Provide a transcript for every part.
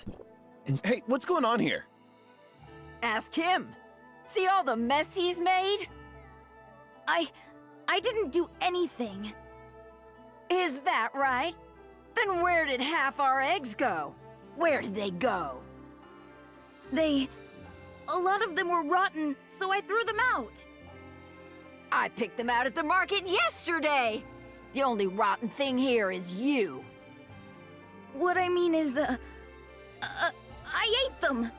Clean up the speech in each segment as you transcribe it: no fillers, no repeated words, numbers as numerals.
around. And Hey, what's going on here? Ask him. See all the mess he's made? I didn't do anything. Is that right? Then where did half our eggs go? Where did they go? A lot of them were rotten, so I threw them out. I picked them out at the market yesterday. The only rotten thing here is you. What I mean is, I ate them.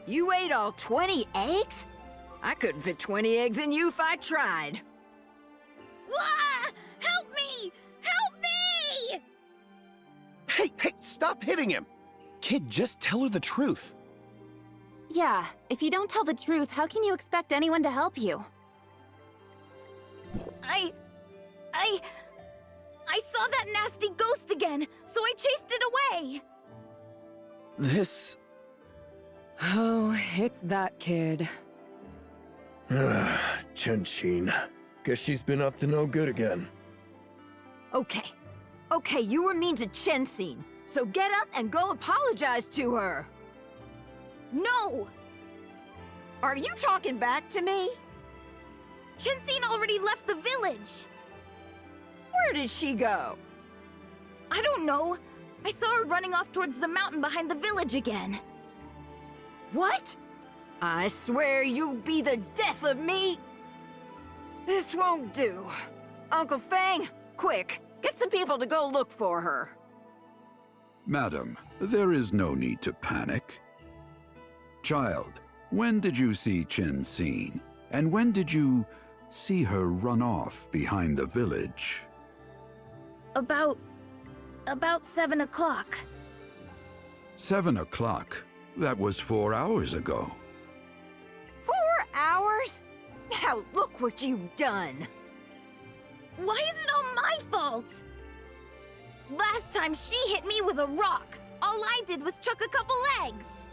You ate all 20 eggs? I couldn't fit 20 eggs in you if I tried. Wah! Help me! Help me! Hey, stop hitting him! Kid, just tell her the truth. Yeah, if you don't tell the truth, how can you expect anyone to help you? I saw that nasty ghost again, so I chased it away. This... Oh, it's that kid. Chen-Shin. Guess she's been up to no good again. Okay, you were mean to Chen-Sin, so get up and go apologize to her. No! Are you talking back to me? Chen-Sin already left the village. Where did she go? I don't know. I saw her running off towards the mountain behind the village again. What? I swear you'll be the death of me. This won't do. Uncle Fang, quick, get some people to go look for her. Madam, there is no need to panic. Child, when did you see Chen-Sin? And when did you see her run off behind the village? About 7 o'clock. 7 o'clock? That was 4 hours ago. 4 hours? Now look what you've done. Why is it all my fault? Last time she hit me with a rock. All I did was chuck a couple eggs.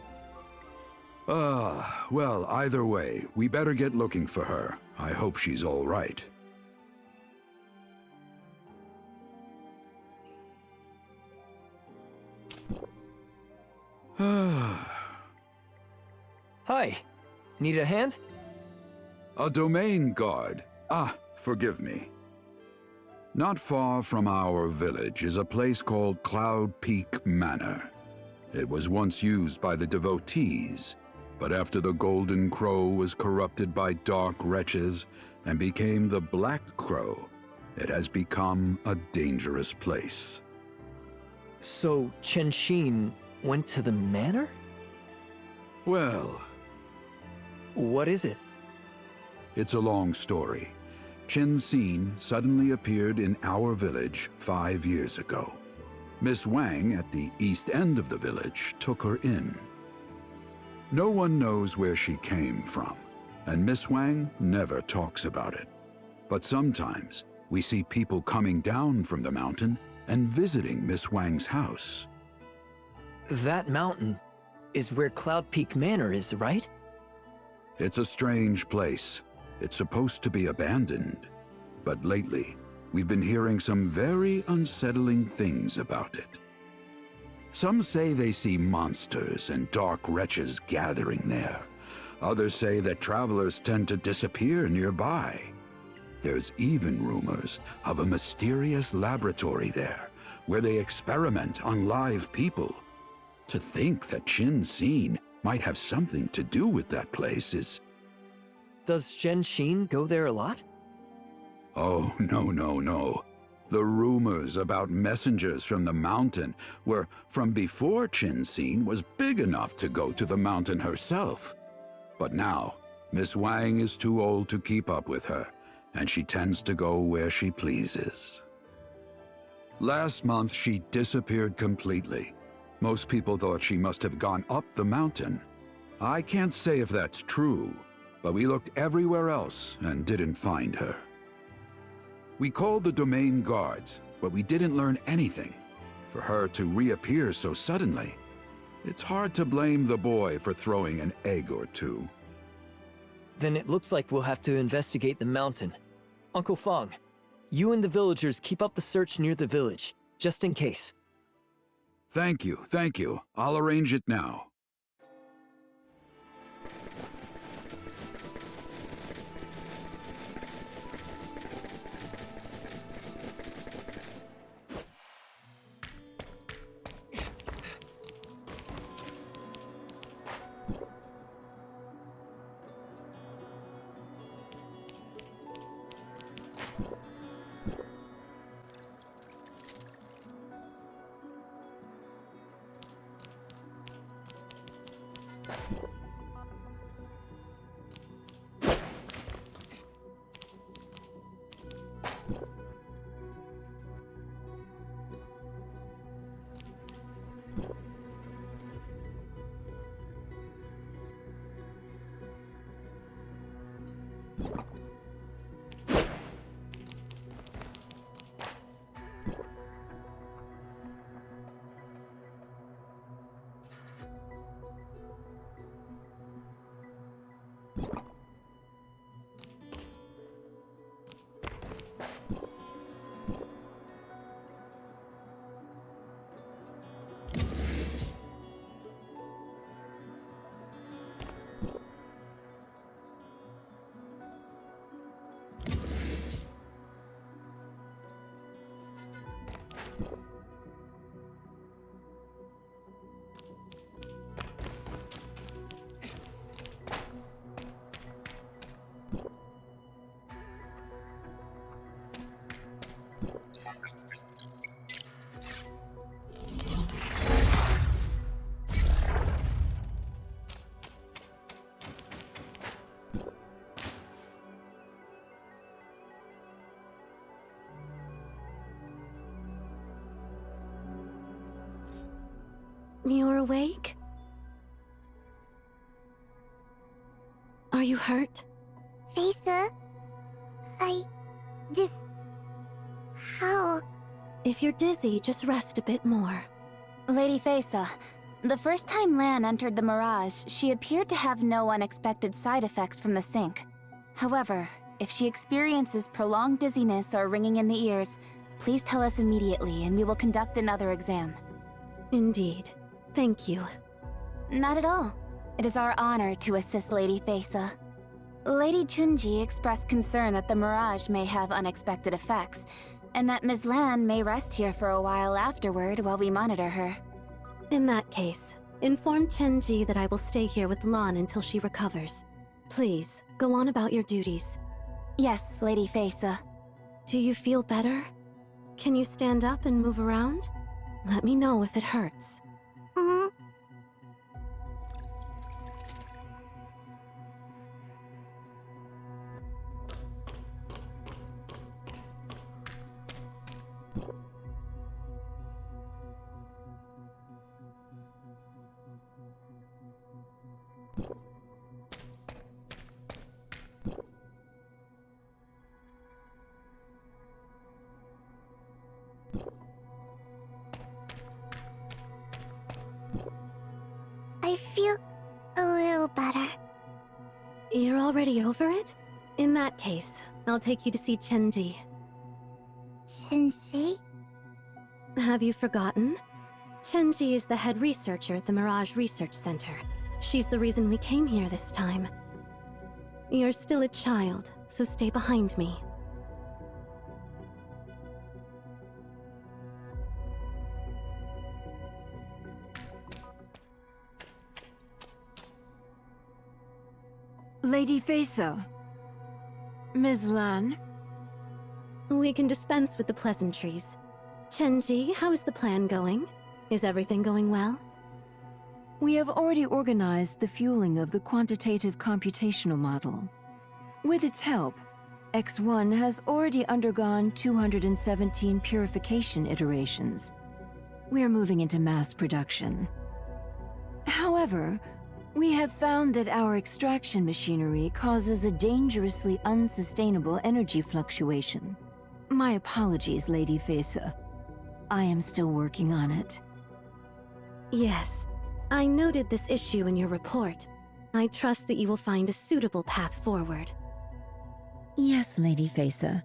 Well, either way, we better get looking for her. I hope she's all right. Hi. Need a hand? A domain guard. Forgive me. Not far from our village is a place called Cloud Peak Manor. It was once used by the devotees, but after the Golden Crow was corrupted by dark wretches and became the Black Crow, it has become a dangerous place. So, Chen-Shin went to the manor? Well, What is it? it's a long story. Chen-Sin suddenly appeared in our village 5 years ago. Miss Wang at the east end of the village took her in. No one knows where she came from, and Miss Wang never talks about it. But sometimes we see people coming down from the mountain and visiting Miss Wang's house. That mountain is where Cloud Peak Manor is, right? It's a strange place. It's supposed to be abandoned. But lately, we've been hearing some very unsettling things about it. Some say they see monsters and dark wretches gathering there. Others say that travelers tend to disappear nearby. There's even rumors of a mysterious laboratory there, where they experiment on live people. To think that Chen-Sin might have something to do with that place is... Does Chen-Shin go there a lot? Oh, no. The rumors about messengers from the mountain were from before Chen-Sin was big enough to go to the mountain herself. But now, Miss Wang is too old to keep up with her, and she tends to go where she pleases. Last month, she disappeared completely. Most people thought she must have gone up the mountain. I can't say if that's true, but we looked everywhere else and didn't find her. We called the domain guards, but we didn't learn anything. For her to reappear so suddenly, it's hard to blame the boy for throwing an egg or two. Then it looks like we'll have to investigate the mountain. Uncle Fang, you and the villagers keep up the search near the village, just in case. Thank you, thank you. I'll arrange it now. You're awake? Are you hurt? Faisa, I just... How? If you're dizzy, just rest a bit more. Lady Faisa, the first time Lan entered the Mirage, she appeared to have no unexpected side effects from the sync. However, if she experiences prolonged dizziness or ringing in the ears, please tell us immediately and we will conduct another exam. Indeed. Thank you. Not at all. It is our honor to assist Lady Faisa. Lady Chunji expressed concern that the Mirage may have unexpected effects, and that Ms. Lan may rest here for a while afterward while we monitor her. In that case, inform Chenji that I will stay here with Lan until she recovers. Please, go on about your duties. Yes, Lady Faisa. Do you feel better? Can you stand up and move around? Let me know if it hurts. I feel a little better. You're already over it? In that case, I'll take you to see Chenji. Sensei? Have you forgotten? Chenji is the head researcher at the Mirage Research Center. She's the reason we came here this time. You're still a child, so stay behind me. Lady Faisa. Ms. Lan? We can dispense with the pleasantries. Chenji, how is the plan going? Is everything going well? We have already organized the fueling of the quantitative computational model. With its help, X1 has already undergone 217 purification iterations. We are moving into mass production. However, we have found that our extraction machinery causes a dangerously unsustainable energy fluctuation. My apologies, Lady Faisa. I am still working on it. Yes, I noted this issue in your report. I trust that you will find a suitable path forward. Yes, Lady Faisa.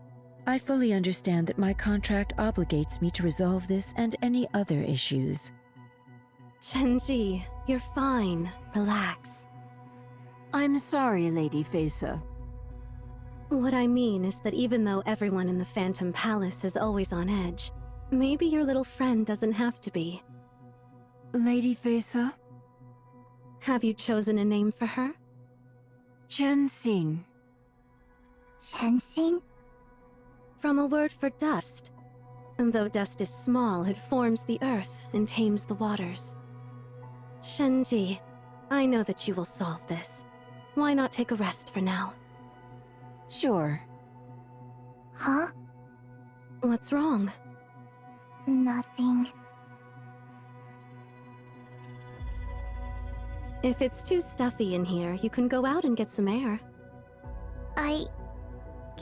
I fully understand that my contract obligates me to resolve this and any other issues. Chenji, you're fine. Relax. I'm sorry, Lady Facer. What I mean is that even though everyone in the Phantom Palace is always on edge, maybe your little friend doesn't have to be. Lady Facer? Have you chosen a name for her? Chenxin. Chenshin? From a word for dust. And though dust is small, it forms the earth and tames the waters. Shenji, I know that you will solve this. Why not take a rest for now? Sure. Huh? What's wrong? Nothing. If it's too stuffy in here, you can go out and get some air.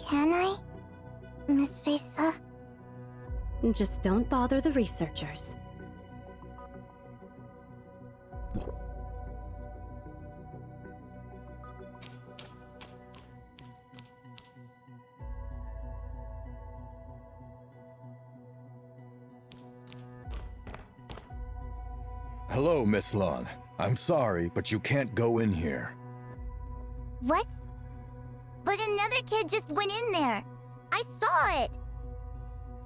Can I? Miss Facer? Just don't bother the researchers. Hello, Miss Lon. I'm sorry, but you can't go in here. What? But another kid just went in there. I saw it.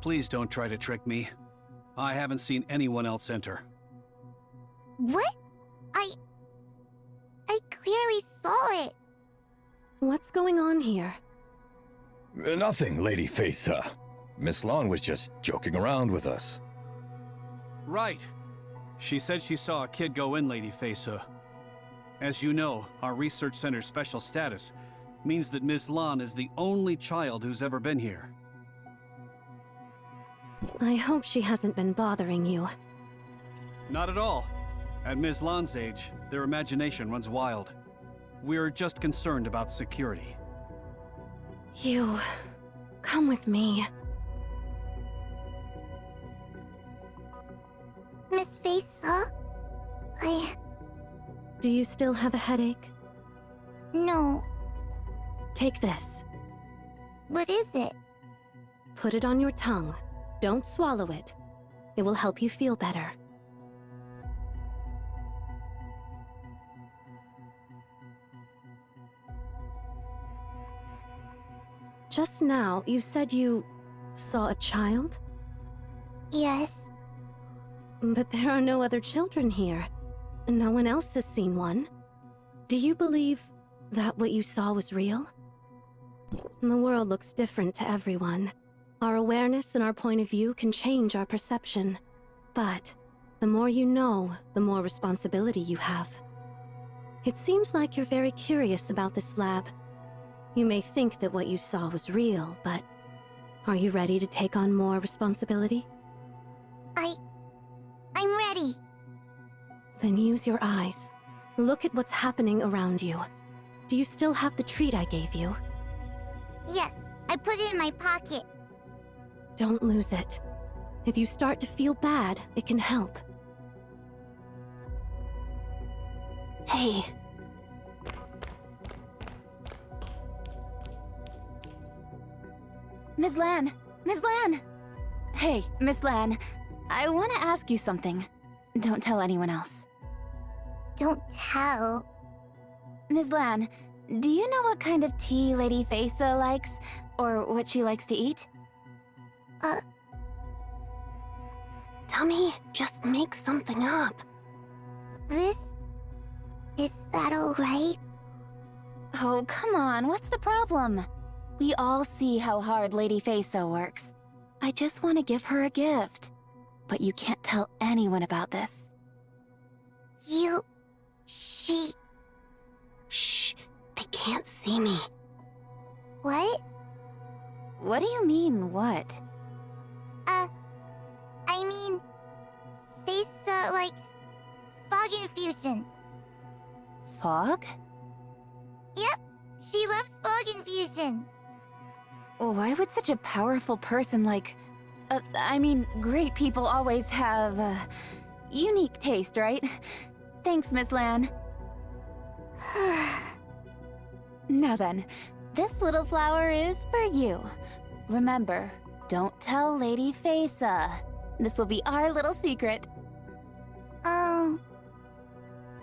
Please don't try to trick me. I haven't seen anyone else enter. What? I clearly saw it. What's going on here? Nothing, Lady Facer. Miss Lon was just joking around with us. Right. She said she saw a kid go in, Lady Facer. As you know, our research center's special status means that Ms. Lon is the only child who's ever been here. I hope she hasn't been bothering you. Not at all. At Ms. Lon's age, their imagination runs wild. We're just concerned about security. You... come with me. Miss Facer? Do you still have a headache? No. Take this. What is it? Put it on your tongue. Don't swallow it. It will help you feel better. Just now, you said you saw a child? Yes. But there are no other children here. No one else has seen one. Do you believe that what you saw was real? The world looks different to everyone. Our awareness and our point of view can change our perception. But the more you know, the more responsibility you have. It seems like you're very curious about this lab. You may think that what you saw was real, but are you ready to take on more responsibility? I'm ready. Then use your eyes. Look at what's happening around you. Do you still have the treat I gave you? Yes, I put it in my pocket. Don't lose it. If you start to feel bad, it can help. Hey. Miss Lan! Miss Lan! Hey, Miss Lan. I want to ask you something. Don't tell anyone else. Don't tell. Miss Lan, do you know what kind of tea Lady Facer likes? Or what she likes to eat? Tummy, just make something up. Is that alright? Oh, come on, what's the problem? We all see how hard Lady Facer works. I just want to give her a gift. But you can't tell anyone about this. She... Shh, they can't see me. What? What do you mean, what? I mean... Facer likes... fog infusion. Fog? Yep, she loves fog infusion. Why would such a powerful person like... I mean, great people always have, unique taste, right? Thanks, Miss Lan. Now then, this little flower is for you. Remember, don't tell Lady Facer. This will be our little secret.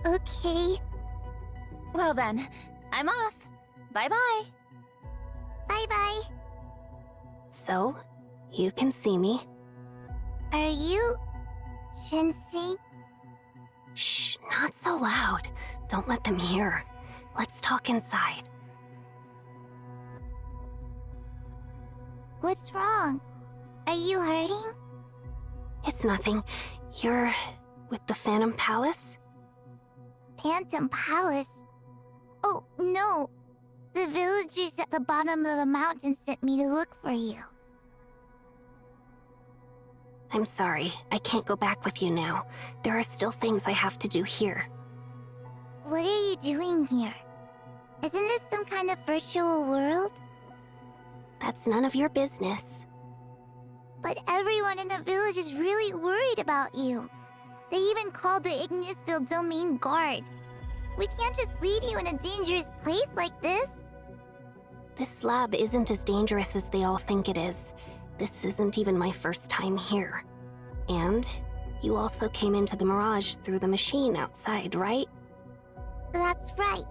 Okay. Well then, I'm off. Bye-bye. Bye-bye. So, you can see me. Are you... Sensei? Shh, not so loud. Don't let them hear. Let's talk inside. What's wrong? Are you hurting? It's nothing. You're with the Phantom Palace? Phantom Palace? Oh, no. The villagers at the bottom of the mountain sent me to look for you. I'm sorry. I can't go back with you now. There are still things I have to do here. What are you doing here? Isn't this some kind of virtual world? That's none of your business. But everyone in the village is really worried about you. They even called the Ignisville domain guards. We can't just leave you in a dangerous place like this. This lab isn't as dangerous as they all think it is. This isn't even my first time here. And you also came into the Mirage through the machine outside, right? That's right.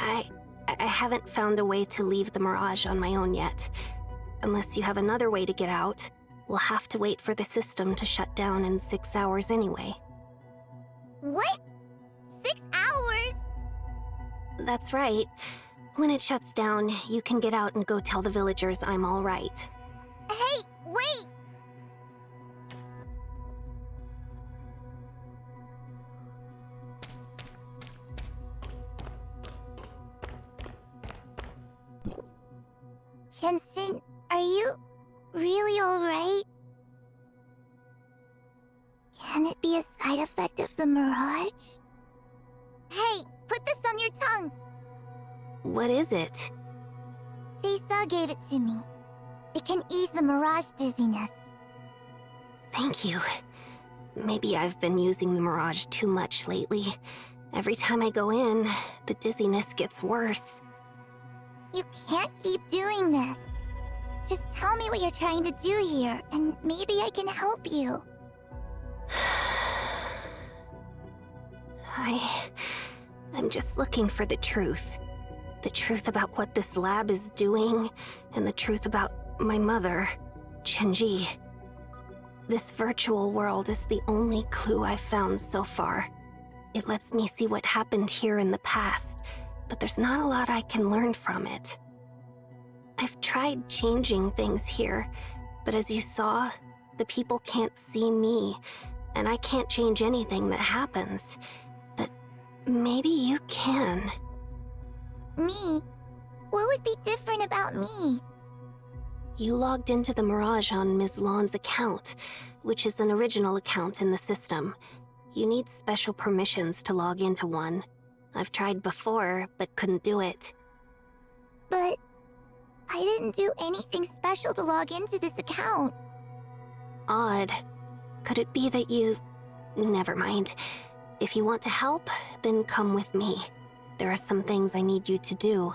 I haven't found a way to leave the Mirage on my own yet. Unless you have another way to get out, we'll have to wait for the system to shut down in 6 hours anyway. What? 6 hours? That's right. When it shuts down, you can get out and go tell the villagers I'm all right. Hey, wait! Jensen, are you really alright? Can it be a side effect of the Mirage? Hey, put this on your tongue! What is it? Lisa gave it to me. It can ease the Mirage dizziness. Thank you. Maybe I've been using the Mirage too much lately. Every time I go in, the dizziness gets worse. You can't keep doing this. Just tell me what you're trying to do here, and maybe I can help you. I'm just looking for the truth. The truth about what this lab is doing, and the truth about my mother, Chenji. This virtual world is the only clue I've found so far. It lets me see what happened here in the past, but there's not a lot I can learn from it. I've tried changing things here, but as you saw, the people can't see me, and I can't change anything that happens. But maybe you can. Me? What would be different about me? You logged into the Mirage on Ms. Lawn's account, which is an original account in the system. You need special permissions to log into one. I've tried before, but couldn't do it. But I didn't do anything special to log into this account. Odd. Could it be that you... Never mind. If you want to help, then come with me. There are some things I need you to do.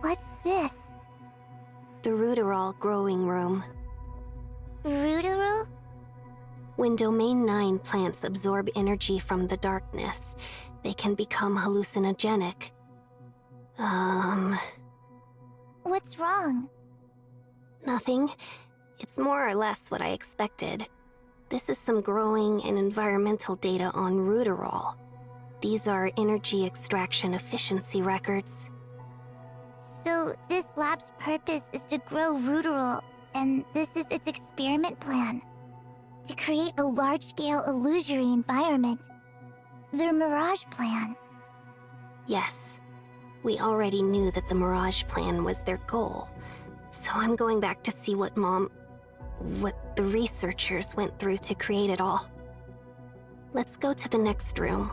What's this? The Rooterol growing room. Rooterol? When Domain 9 plants absorb energy from the darkness, they can become hallucinogenic. What's wrong? Nothing. It's more or less what I expected. This is some growing and environmental data on Rooterol. These are energy extraction efficiency records. So this lab's purpose is to grow Rooterol, and this is its experiment plan. To create a large-scale illusory environment. Their Mirage plan. Yes. We already knew that the Mirage plan was their goal. So I'm going back to see what the researchers went through to create it all. Let's go to the next room.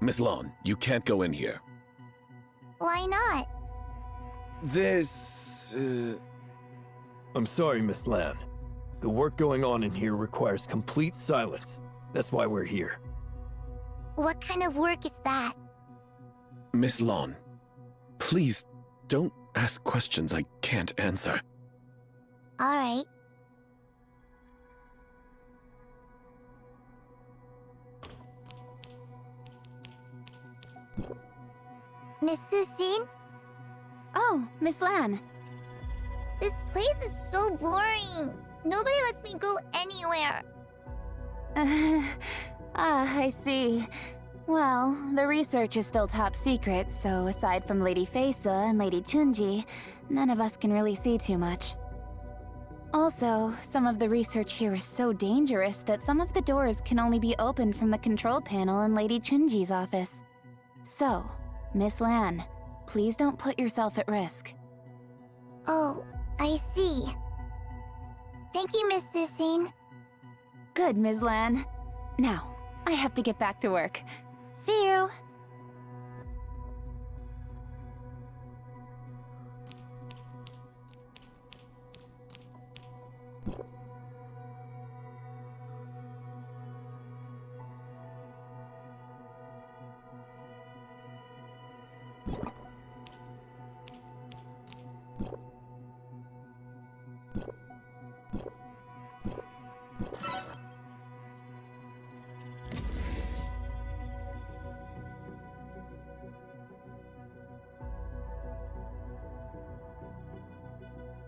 Miss Lon, you can't go in here. Why not? I'm sorry, Miss Lan. The work going on in here requires complete silence. That's why we're here. What kind of work is that? Miss Lon, please don't ask questions I can't answer. Alright. Mrs. Sin? Oh, Miss Lan. This place is so boring. Nobody lets me go anywhere. I see. Well, the research is still top secret, so aside from Lady Feisa and Lady Chunji, none of us can really see too much. Also, some of the research here is so dangerous that some of the doors can only be opened from the control panel in Lady Chunji's office. So, Miss Lan, please don't put yourself at risk. Oh, I see. Thank you, Mrs. Sin. Good, Ms. Lan. Now, I have to get back to work. See you!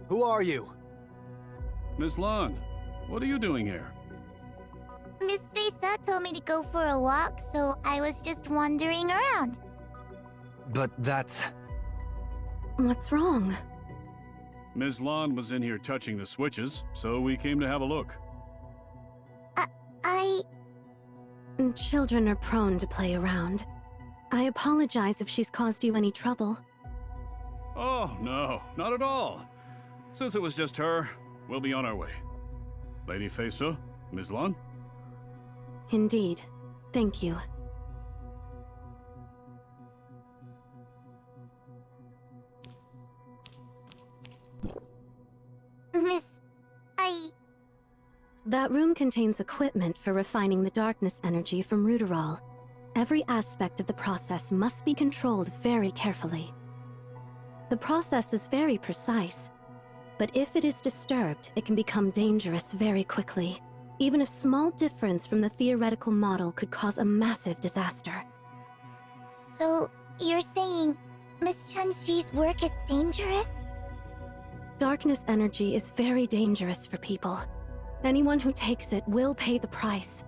Who are you? Miss Lon, what are you doing here? Miss Feisa told me to go for a walk, so I was just wandering around. But that's... What's wrong? Miss Lon was in here touching the switches, so we came to have a look. Children are prone to play around. I apologize if she's caused you any trouble. Oh, no, not at all. Since it was just her, we'll be on our way. Lady Feisa, Miss Lon? Indeed. Thank you. That room contains equipment for refining the darkness energy from Ruderol. Every aspect of the process must be controlled very carefully. The process is very precise, but if it is disturbed, it can become dangerous very quickly. Even a small difference from the theoretical model could cause a massive disaster. So, you're saying Miss Chunji's work is dangerous? Darkness energy is very dangerous for people. Anyone who takes it will pay the price.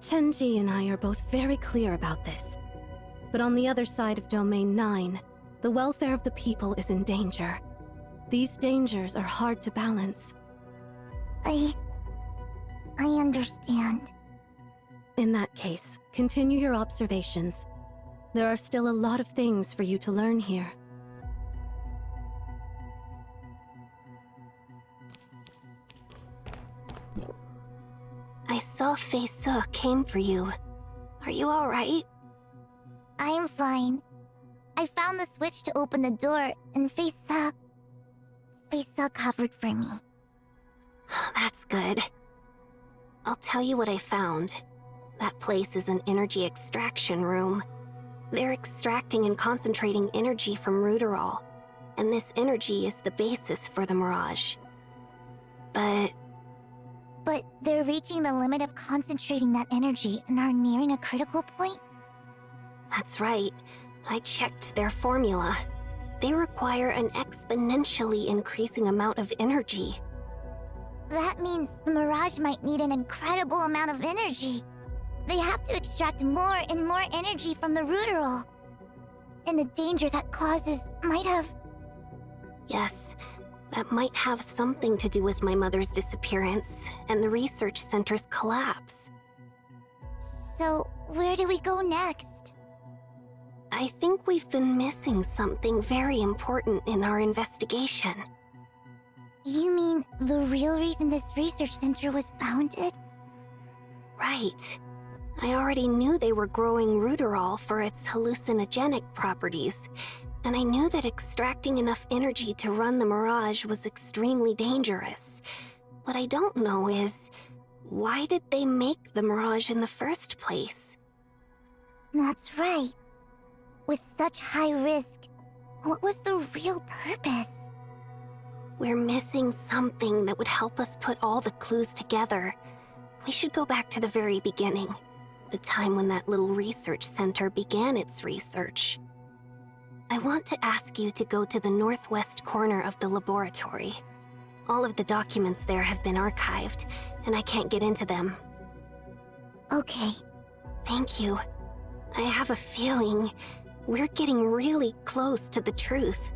Chunji and I are both very clear about this. But on the other side of Domain 9, the welfare of the people is in danger. These dangers are hard to balance. I understand. In that case, continue your observations. There are still a lot of things for you to learn here. I saw Feisa came for you. Are you alright? I'm fine. I found the switch to open the door, and Feisa covered for me. That's good. I'll tell you what I found. That place is an energy extraction room. They're extracting and concentrating energy from Ruderol, and this energy is the basis for the Mirage. But they're reaching the limit of concentrating that energy and are nearing a critical point? That's right. I checked their formula. They require an exponentially increasing amount of energy. That means the Mirage might need an incredible amount of energy. They have to extract more and more energy from the Ruderol. And the danger that causes might have... Yes, that might have something to do with my mother's disappearance and the research center's collapse. So, where do we go next? I think we've been missing something very important in our investigation. You mean the real reason this research center was founded? Right. I already knew they were growing Ruderol for its hallucinogenic properties, and I knew that extracting enough energy to run the Mirage was extremely dangerous. What I don't know is, why did they make the Mirage in the first place? That's right. With such high risk, what was the real purpose? We're missing something that would help us put all the clues together. We should go back to the very beginning, the time when that little research center began its research. I want to ask you to go to the northwest corner of the laboratory. All of the documents there have been archived, and I can't get into them. Okay. Thank you. I have a feeling we're getting really close to the truth.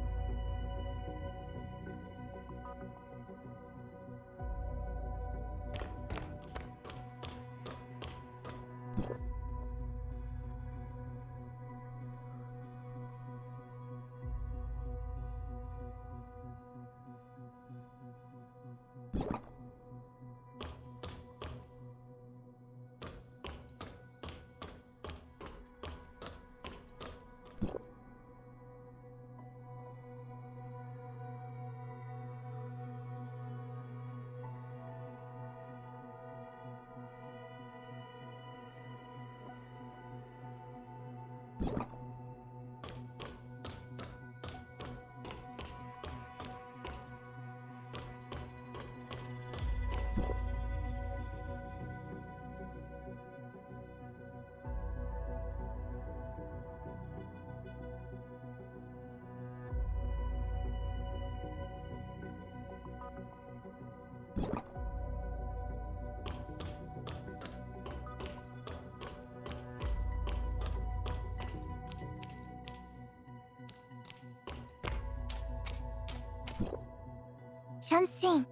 Chun-Sing,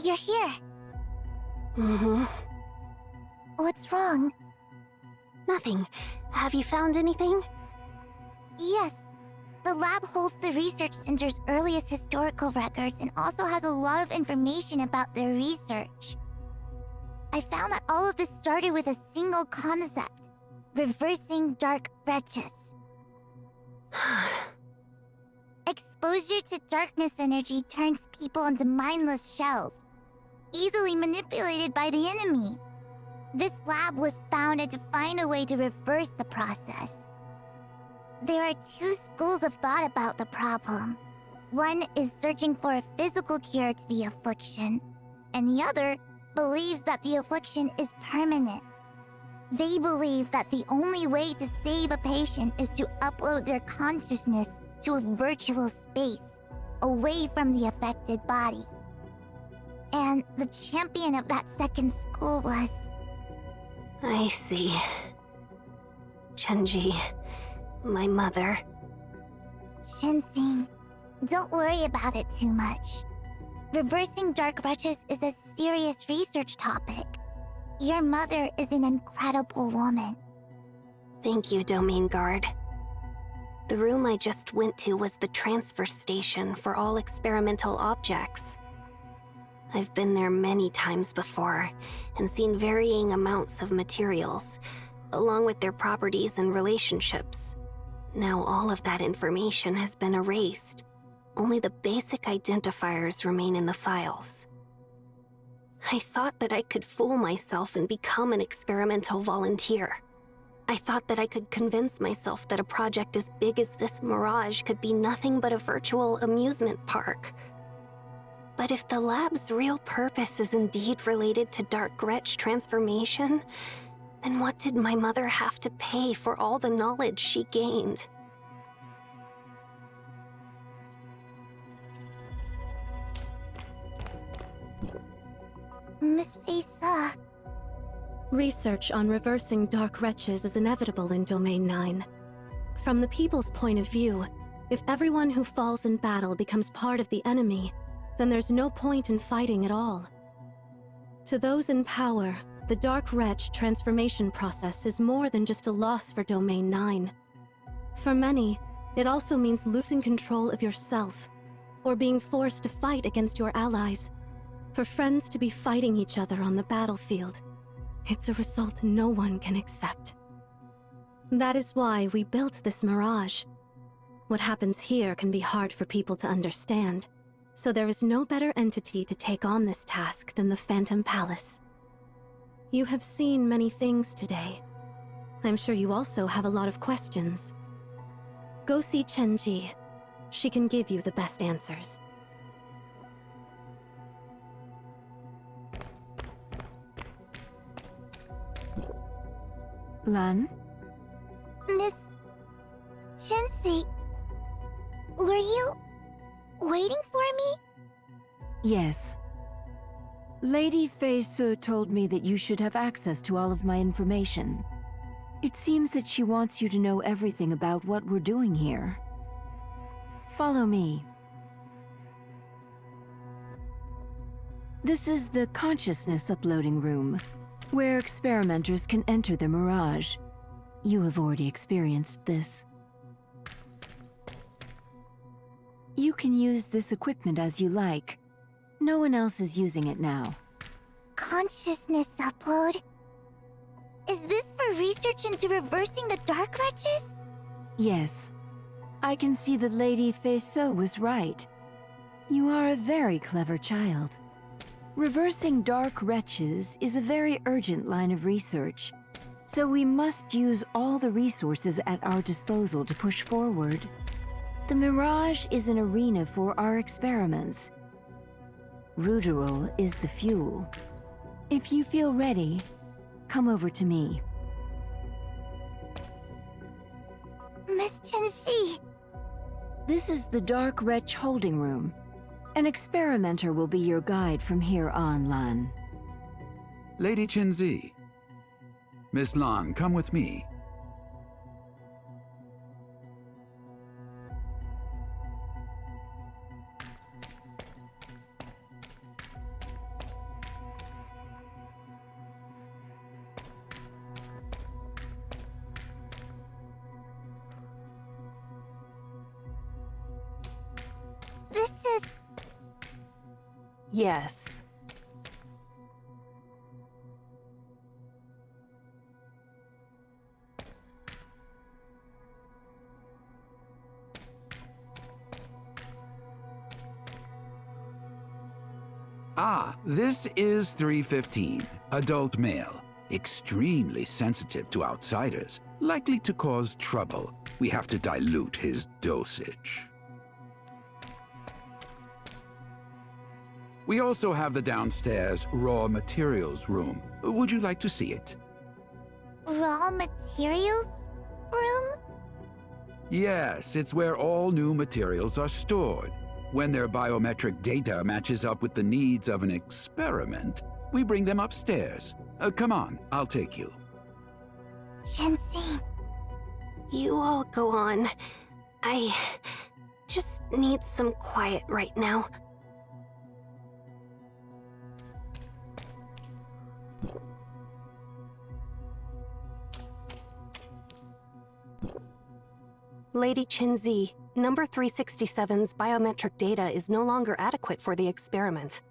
you're here. Mm-hmm. What's wrong? Nothing. Have you found anything? Yes. The lab holds the research center's earliest historical records and also has a lot of information about their research. I found that all of this started with a single concept: reversing dark wretches. Exposure to darkness energy turns people into mindless shells, easily manipulated by the enemy. This lab was founded to find a way to reverse the process. There are two schools of thought about the problem. One is searching for a physical cure to the affliction, and the other believes that the affliction is permanent. They believe that the only way to save a patient is to upload their consciousness to a virtual space, away from the affected body. And the champion of that second school was... I see. Chunji, my mother. Chun-Sing, don't worry about it too much. Reversing dark wretches is a serious research topic. Your mother is an incredible woman. Thank you, Domain Guard. The room I just went to was the transfer station for all experimental objects. I've been there many times before and seen varying amounts of materials, along with their properties and relationships. Now all of that information has been erased. Only the basic identifiers remain in the files. I thought that I could fool myself and become an experimental volunteer. I thought that I could convince myself that a project as big as this Mirage could be nothing but a virtual amusement park. But if the lab's real purpose is indeed related to Dark Gretsch transformation, then what did my mother have to pay for all the knowledge she gained? Miss Faisa... Research on reversing dark wretches is inevitable in Domain 9. From the people's point of view, if everyone who falls in battle becomes part of the enemy, then there's no point in fighting at all. To those in power, the Dark Wretch transformation process is more than just a loss for Domain 9. For many, it also means losing control of yourself, or being forced to fight against your allies, for friends to be fighting each other on the battlefield. It's a result no one can accept. That is why we built this mirage. What happens here can be hard for people to understand, so there is no better entity to take on this task than the Phantom Palace. You have seen many things today. I'm sure you also have a lot of questions. Go see Chenji. She can give you the best answers. Lan? Miss Shensi, were you waiting for me? Yes. Lady Fei Su told me that you should have access to all of my information. It seems that she wants you to know everything about what we're doing here. Follow me. This is the consciousness uploading room, where experimenters can enter the mirage. You have already experienced this. You can use this equipment as you like. No one else is using it now. Consciousness upload? Is this for research into reversing the Dark Wretches? Yes. I can see that Lady Fei Su was right. You are a very clever child. Reversing Dark Wretches is a very urgent line of research, so we must use all the resources at our disposal to push forward. The Mirage is an arena for our experiments. Ruderol is the fuel. If you feel ready, come over to me. Miss Shensi. This is the Dark Wretch holding room. An experimenter will be your guide from here on, Lan. Lady Chenzi. Miss Lan, come with me. This is... Yes. Ah, this is 315, adult male. Extremely sensitive to outsiders, likely to cause trouble. We have to dilute his dosage. We also have the downstairs raw materials room. Would you like to see it? raw materials room? Yes, it's where all new materials are stored. When their biometric data matches up with the needs of an experiment, we bring them upstairs. Come on, I'll take you. Shensi. You all go on. I just need some quiet right now. Lady Chenzi, number 367's biometric data is no longer adequate for the experiment.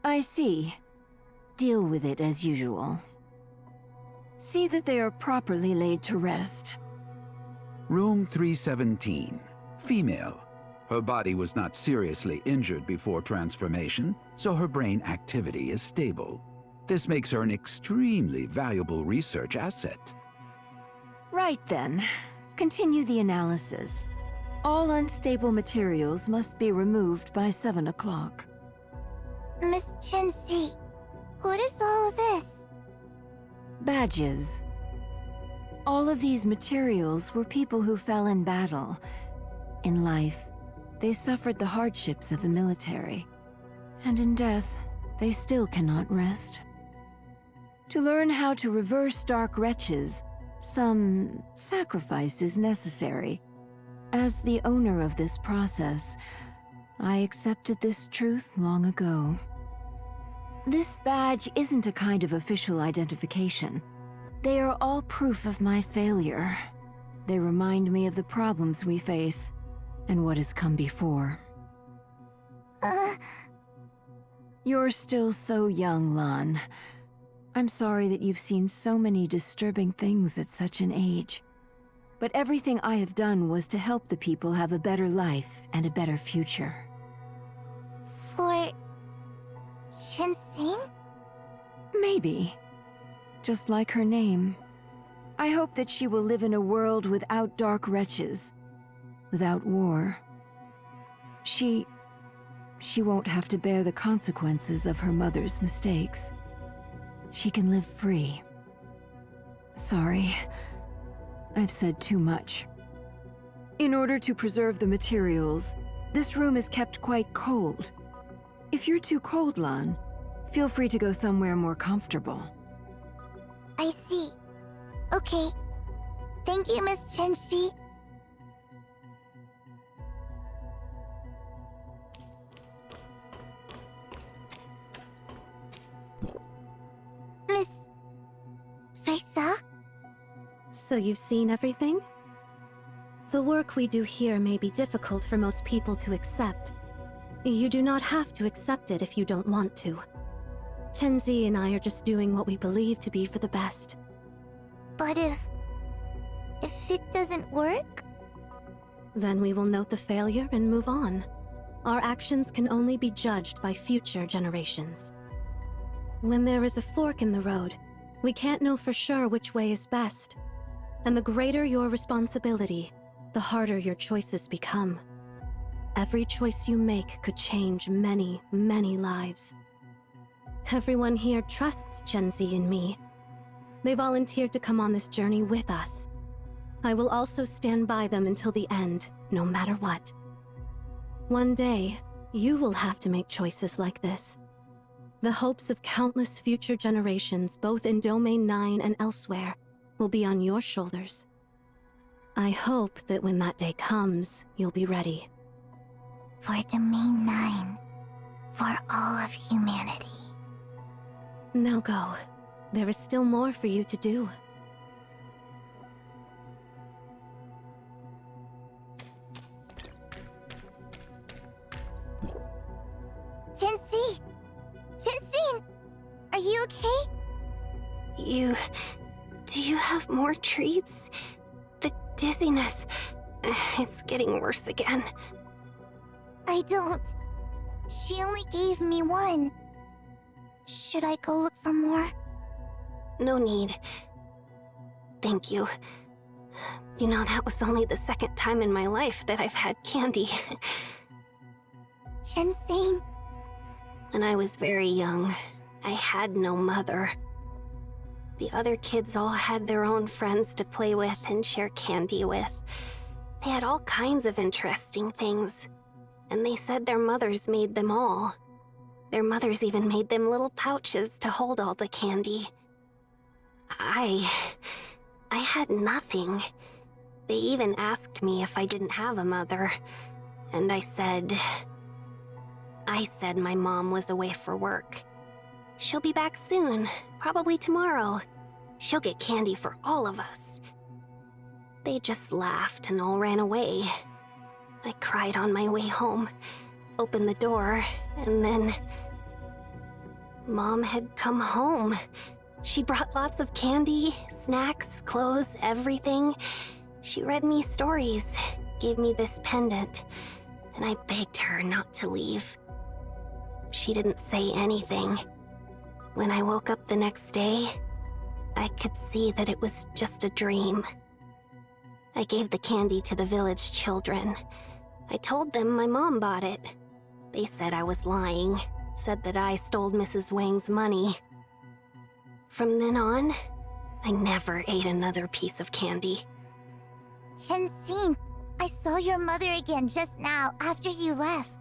I see. Deal with it as usual. See that they are properly laid to rest. Room 317, female. Her body was not seriously injured before transformation, so her brain activity is stable. This makes her an extremely valuable research asset. Right then. Continue the analysis. All unstable materials must be removed by 7 o'clock. Miss Shensi, what is all of this? Badges. All of these materials were people who fell in battle. In life, they suffered the hardships of the military. And in death, they still cannot rest. To learn how to reverse Dark Wretches, some sacrifice is necessary. As the owner of this process, I accepted this truth long ago. This badge isn't a kind of official identification. They are all proof of my failure. They remind me of the problems we face, and what has come before. You're still so young, Lan. I'm sorry that you've seen so many disturbing things at such an age. But everything I have done was to help the people have a better life and a better future. For... Shenxing? Maybe. Just like her name. I hope that she will live in a world without dark wretches. Without war. She won't have to bear the consequences of her mother's mistakes. She can live free. Sorry. I've said too much. In order to preserve the materials, this room is kept quite cold. If you're too cold, Lan, feel free to go somewhere more comfortable. I see. Okay. Thank you, Miss Chenxi. Miss... Feisa? So you've seen everything? The work we do here may be difficult for most people to accept. You do not have to accept it if you don't want to. Chenzi and I are just doing what we believe to be for the best. But if it doesn't work? Then we will note the failure and move on. Our actions can only be judged by future generations. When there is a fork in the road, we can't know for sure which way is best. And the greater your responsibility, the harder your choices become. Every choice you make could change many, many lives. Everyone here trusts Chenzi and me. They volunteered to come on this journey with us. I will also stand by them until the end, no matter what. One day, you will have to make choices like this. The hopes of countless future generations, both in Domain 9 and elsewhere, will be on your shoulders. I hope that when that day comes, you'll be ready. For Domain 9. For all of humanity. Now go. There is still more for you to do. Chenxi! Chenxin! Are you okay? Do you have more treats? The dizziness... It's getting worse again. I don't. She only gave me one. Should I go look for more? No need. Thank you. You know, that was only the second time in my life that I've had candy. Chenxin. When I was very young, I had no mother. The other kids all had their own friends to play with and share candy with. They had all kinds of interesting things. And they said their mothers made them all. Their mothers even made them little pouches to hold all the candy. I had nothing. They even asked me if I didn't have a mother. And I said my mom was away for work. She'll be back soon, probably tomorrow. She'll get candy for all of us. They just laughed and all ran away. I cried on my way home, opened the door, and then... Mom had come home. She brought lots of candy, snacks, clothes, everything. She read me stories, gave me this pendant, and I begged her not to leave. She didn't say anything. When I woke up the next day, I could see that it was just a dream. I gave the candy to the village children. I told them my mom bought it. They said I was lying, said that I stole Mrs. Wang's money. From then on, I never ate another piece of candy. Chenxin, I saw your mother again just now after you left.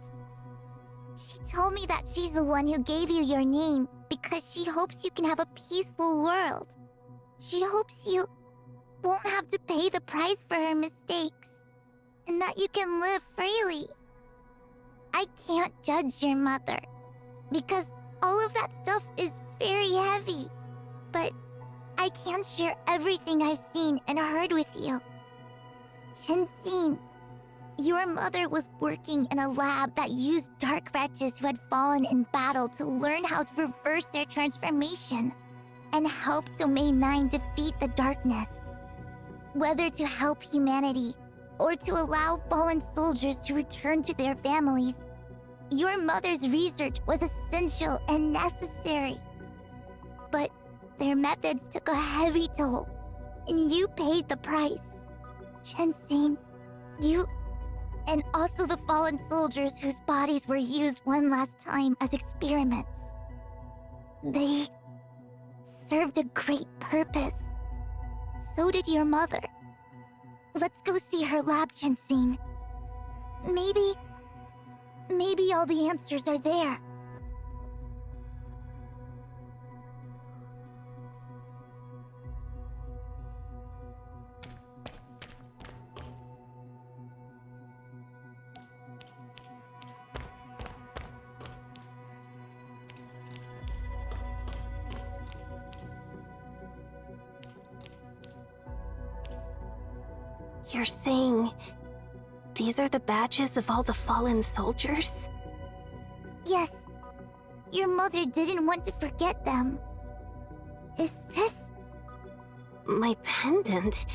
She told me that she's the one who gave you your name because she hopes you can have a peaceful world. She hopes you won't have to pay the price for her mistakes, and that you can live freely. I can't judge your mother, because all of that stuff is very heavy. But I can share everything I've seen and heard with you. Chenxin, your mother was working in a lab that used dark wretches who had fallen in battle to learn how to reverse their transformation. and help Domain 9 defeat the darkness. Whether to help humanity or to allow fallen soldiers to return to their families, your mother's research was essential and necessary. But their methods took a heavy toll, and you paid the price. Chenxin, you, and also the fallen soldiers whose bodies were used one last time as experiments. They served a great purpose. So did your mother. Let's go see her lab, Chenxin. Maybe all the answers are there. You're saying these are the badges of all the fallen soldiers? Yes. Your mother didn't want to forget them. Is this... My pendant?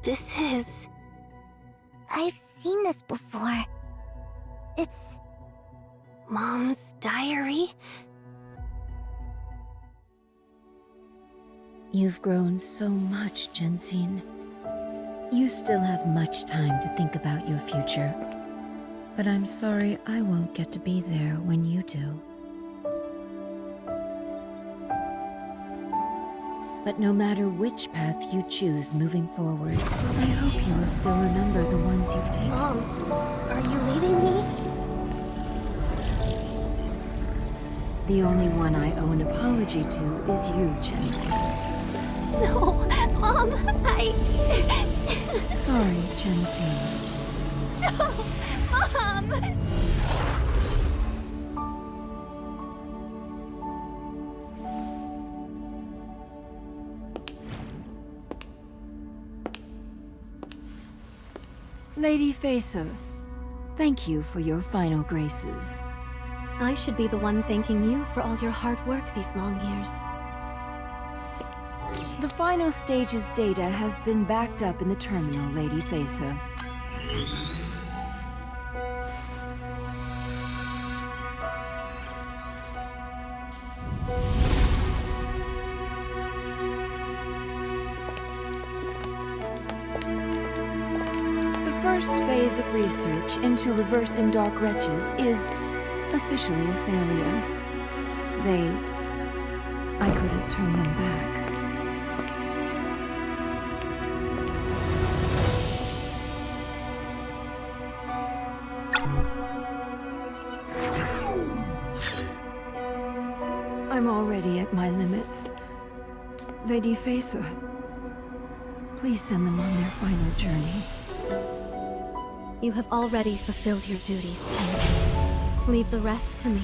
This is... I've seen this before. It's... Mom's diary? You've grown so much, Chenxin. You still have much time to think about your future. But I'm sorry I won't get to be there when you do. But no matter which path you choose moving forward, I hope you will still remember the ones you've taken. Mom, are you leaving me? The only one I owe an apology to is you, Chenxin. No, Mom, Sorry, Chenxin. No, Mom! Lady Facer, thank you for your final graces. I should be the one thanking you for all your hard work these long years. The final stage's data has been backed up in the terminal, Lady Facer. The first phase of research into reversing Dark Wretches is officially a failure. I couldn't turn them back. I'm already at my limits. Lady Facer, please send them on their final journey. You have already fulfilled your duties, Chenxin. Leave the rest to me.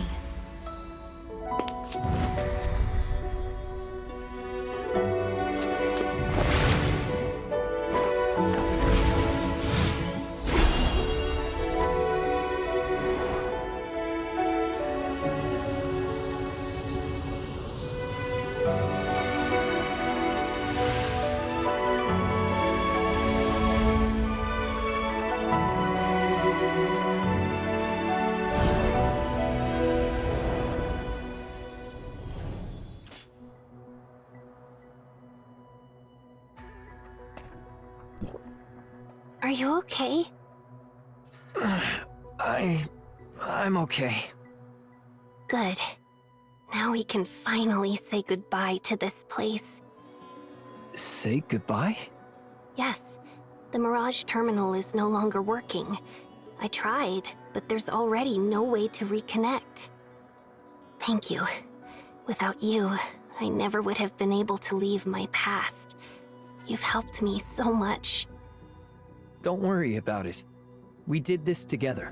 Are you okay? I'm okay. Good. Now we can finally say goodbye to this place. Say goodbye? Yes. The Mirage Terminal is no longer working. I tried, but there's already no way to reconnect. Thank you. Without you, I never would have been able to leave my past. You've helped me so much. Don't worry about it. We did this together.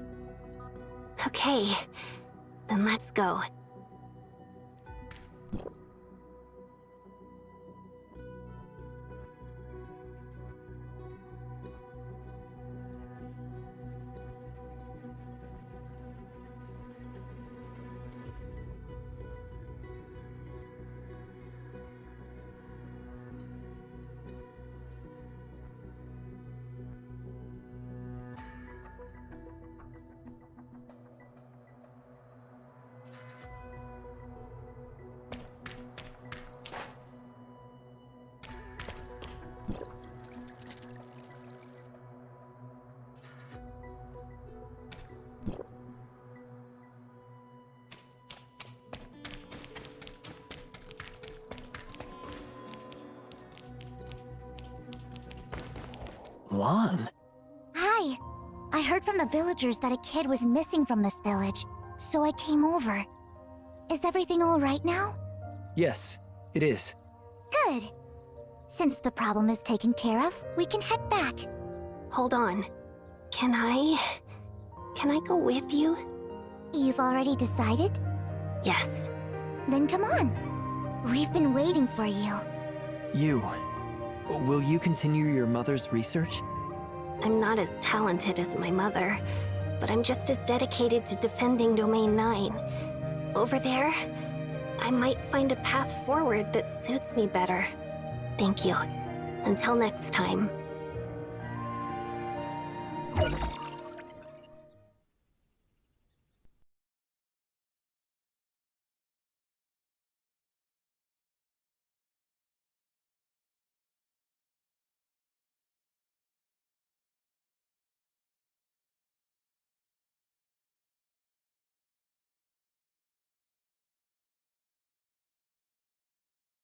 Okay, then let's go. Lon? Hi. I heard from the villagers that a kid was missing from this village, so I came over. Is everything all right now? Yes, it is. Good. Since the problem is taken care of, we can head back. Hold on. Can I go with you? You've already decided? Yes. Then come on. We've been waiting for you. Will you continue your mother's research? I'm not as talented as my mother, but I'm just as dedicated to defending Domain 9. Over there, I might find a path forward that suits me better. Thank you. Until next time.